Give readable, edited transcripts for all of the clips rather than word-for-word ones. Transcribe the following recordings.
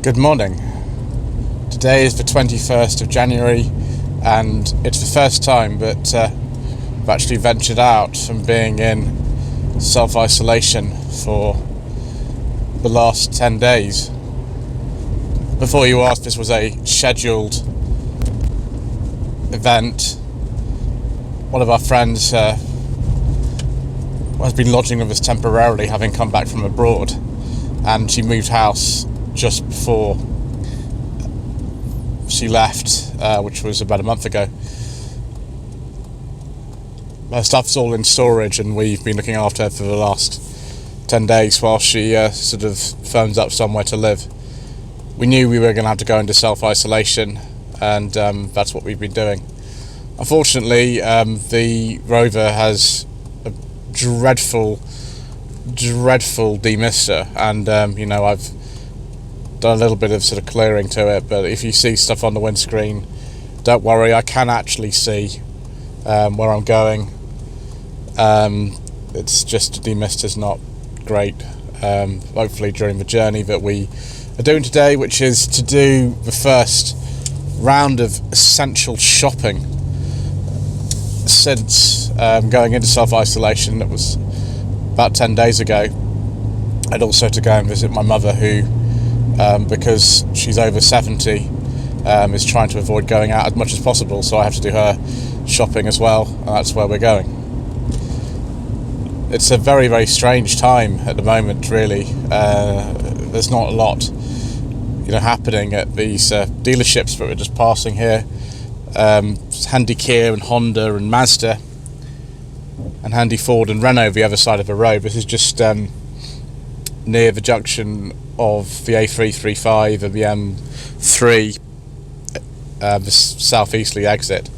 Good morning. Today is the 21st of January and it's the first time that I've actually ventured out from being in self-isolation for the last 10 days. Before you ask, this was a scheduled event. One of our friends has been lodging with us temporarily, having come back from abroad, and she moved house just before she left, which was about a month ago. Her stuff's all in storage and we've been looking after her for the last 10 days while she sort of firms up somewhere to live. We knew we were going to have to go into self-isolation, and that's what we've been doing. Unfortunately, the Rover has a dreadful demister, and I've done a little bit of sort of clearing to it, but if you see stuff on the windscreen, don't worry, I can actually see where I'm going. It's just the demister's not great. Hopefully during the journey that we are doing today, which is to do the first round of essential shopping since going into self-isolation. That was about 10 days ago, and also to go and visit my mother, who because she's over 70, is trying to avoid going out as much as possible, so I have to do her shopping as well, and that's where we're going. It's a very, very strange time at the moment, really. There's not a lot happening at these dealerships, but we're just passing here. Handy Kia and Honda and Mazda, and Handy Ford and Renault the other side of the road. This is just near the junction of the A335 and the M3, the southeasterly exit,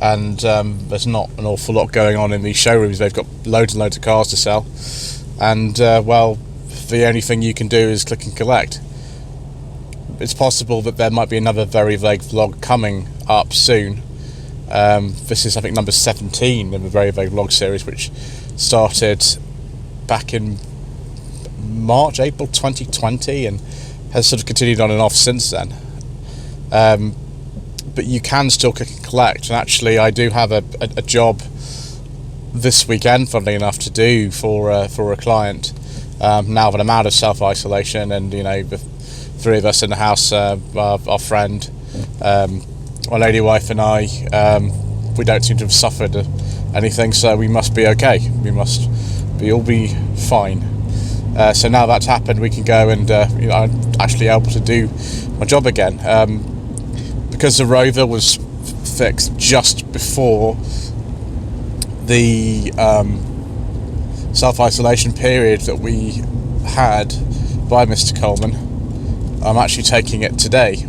and there's not an awful lot going on in these showrooms. They've got loads and loads of cars to sell, and the only thing you can do is click and collect. It's possible that there might be another Very Vague vlog coming up soon. This is, I think, number 17 in the Very Vague vlog series, which started back in April 2020 and has sort of continued on and off since then. But you can still click and collect, and actually I do have a job this weekend, funnily enough, to do for a client, now that I'm out of self-isolation, and the three of us in the house, our friend, my lady wife and I, we don't seem to have suffered anything, so we must be okay. We must all be fine. So now that's happened, we can go and I'm actually able to do my job again. Because the Rover was fixed just before the self-isolation period that we had by Mr. Coleman, I'm actually taking it today,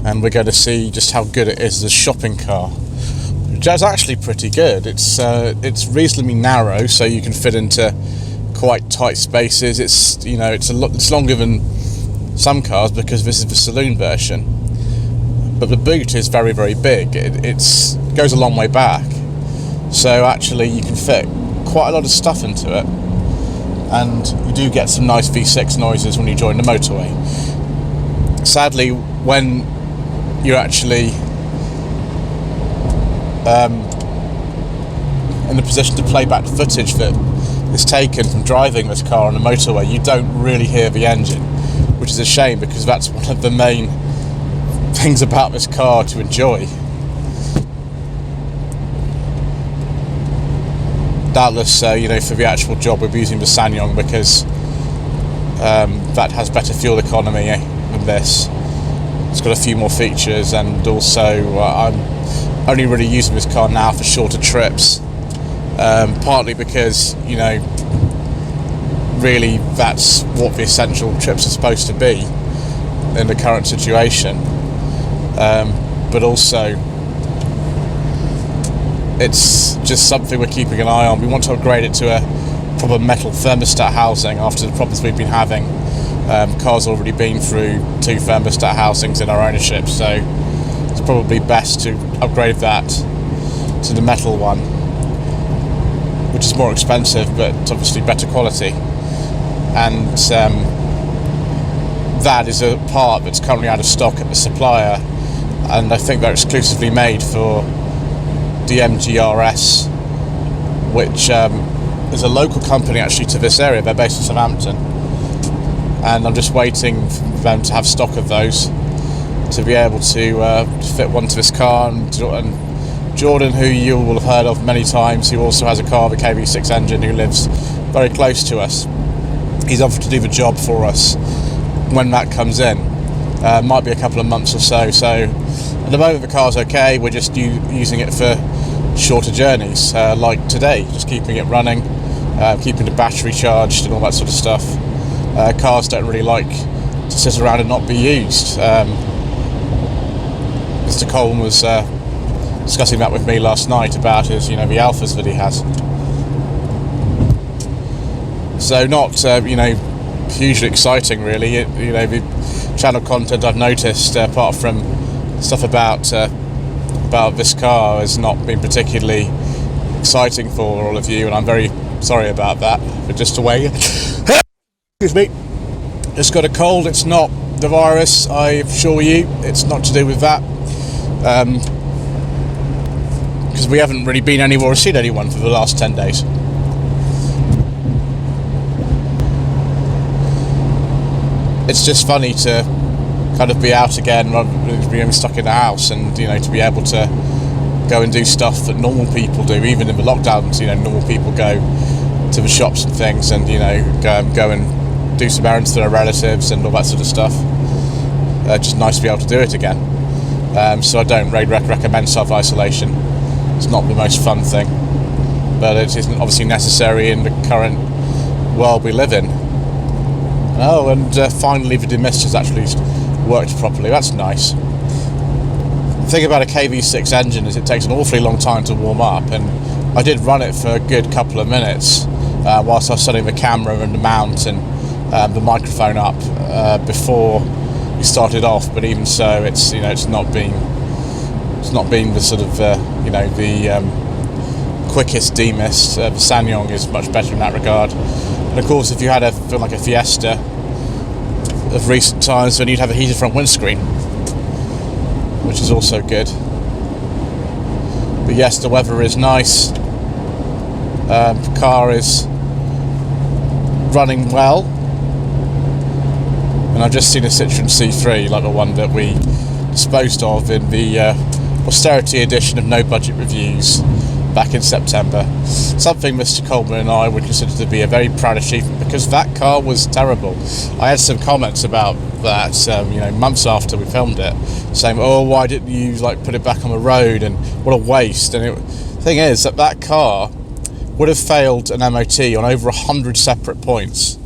and we're going to see just how good it is as a shopping car. It's actually pretty good. It's reasonably narrow, so you can fit into quite tight spaces. It's longer than some cars because this is the Saloon version, but the boot is very, very big. It goes a long way back, so actually you can fit quite a lot of stuff into it, and you do get some nice V6 noises when you join the motorway. Sadly, when you're actually in the position to play back the footage that is taken from driving this car on the motorway, you don't really hear the engine, which is a shame, because that's one of the main things about this car to enjoy. Doubtless, for the actual job we're using the Sanyong, because that has better fuel economy than this. It's got a few more features, and also I'm only really using this car now for shorter trips, partly because really that's what the essential trips are supposed to be in the current situation, but also it's just something we're keeping an eye on. We want to upgrade it to a proper metal thermostat housing after the problems we've been having. Car's already been through 2 thermostat housings in our ownership, so it's probably best to upgrade that to the metal one, which is more expensive but obviously better quality. And that is a part that's currently out of stock at the supplier, and I think they're exclusively made for DMGRS, which is a local company actually to this area. They're based in Southampton, and I'm just waiting for them to have stock of those to be able to fit one to this car. And Jordan, who you will have heard of many times, who also has a car with a KV6 engine, who lives very close to us, he's offered to do the job for us when that comes in. Might be a couple of months or so. So at the moment the car's okay, we're just using it for shorter journeys, like today, just keeping it running, keeping the battery charged and all that sort of stuff. Cars don't really like to sit around and not be used. Mr. Coleman was discussing that with me last night about his, the Alphas that he has. So not, hugely exciting really. The channel content I've noticed, apart from stuff about this car, has not been particularly exciting for all of you, and I'm very sorry about that. But just away. Excuse me. It's got a cold. It's not the virus, I assure you. It's not to do with that. Because we haven't really been anywhere or seen anyone for the last 10 days. It's just funny to kind of be out again rather than being stuck in the house, and to be able to go and do stuff that normal people do. Even in the lockdowns, normal people go to the shops and things, and go and do some errands to their relatives and all that sort of stuff. Just nice to be able to do it again. So I don't really recommend self-isolation. It's not the most fun thing, but it is obviously necessary in the current world we live in. Oh, and finally the demister's actually worked properly. That's nice. The thing about a KV6 engine is it takes an awfully long time to warm up, and I did run it for a good couple of minutes whilst I was setting the camera and the mount and the microphone up before we started off. But even so, it's it's not been the sort of the quickest demist. The Sanyong is much better in that regard. And of course, if you had a Fiesta of recent times, then you'd have a heated front windscreen, which is also good. But yes, the weather is nice. The car is running well, and I've just seen a Citroen C3, like the one that we disposed of in the austerity edition of No Budget Reviews back in September. Something Mr. Coleman and I would consider to be a very proud achievement, because that car was terrible. I had some comments about that, months after we filmed it, saying, "Oh, why didn't you put it back on the road? And what a waste!" And the thing is that car would have failed an MOT on over 100 separate points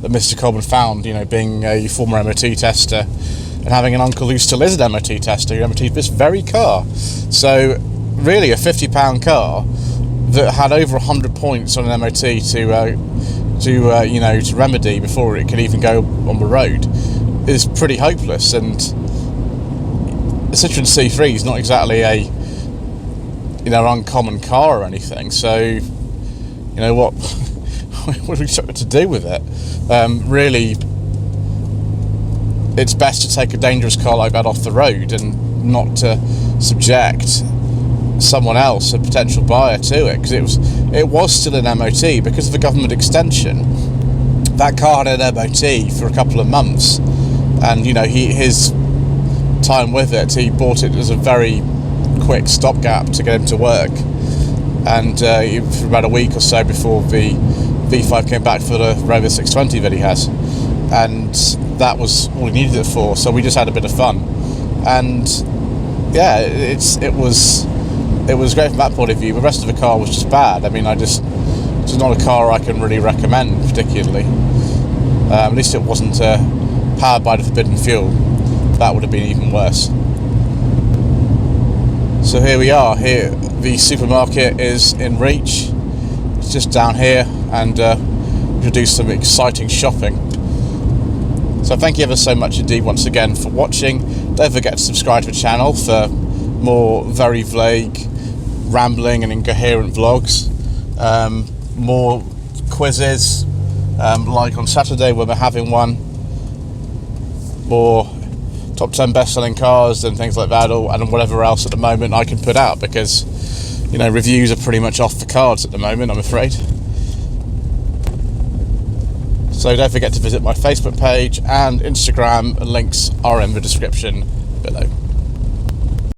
that Mr. Coleman found. Being a former MOT tester and having an uncle who still is an MOT tester who MOT'd this very car. So really, a £50 car that had over 100 points on an MOT to remedy before it could even go on the road is pretty hopeless. And the Citroen C3 is not exactly a uncommon car or anything. So what what are we trying to do with it? Really, it's best to take a dangerous car like that off the road and not to subject someone else, a potential buyer, to it, because it was still an MOT. Because of the government extension, that car had an MOT for a couple of months, and his time with it, he bought it as a very quick stopgap to get him to work, and for about a week or so before the V5 came back for the Rover 620 that he has, and that was all he needed it for. So we just had a bit of fun, and yeah, it was great from that point of view. The rest of the car was just bad. I mean, it's not a car I can really recommend particularly. At least it wasn't powered by the forbidden fuel. That would have been even worse. So here we are. Here, the supermarket is in reach. It's just down here, and we'll do some exciting shopping. So thank you ever so much indeed once again for watching. Don't forget to subscribe to the channel for more very vague, rambling and incoherent vlogs. More quizzes, like on Saturday when we're having one. more top 10 best-selling cars and things like that, and whatever else at the moment I can put out, because reviews are pretty much off the cards at the moment, I'm afraid. So don't forget to visit my Facebook page and Instagram. Links are in the description below.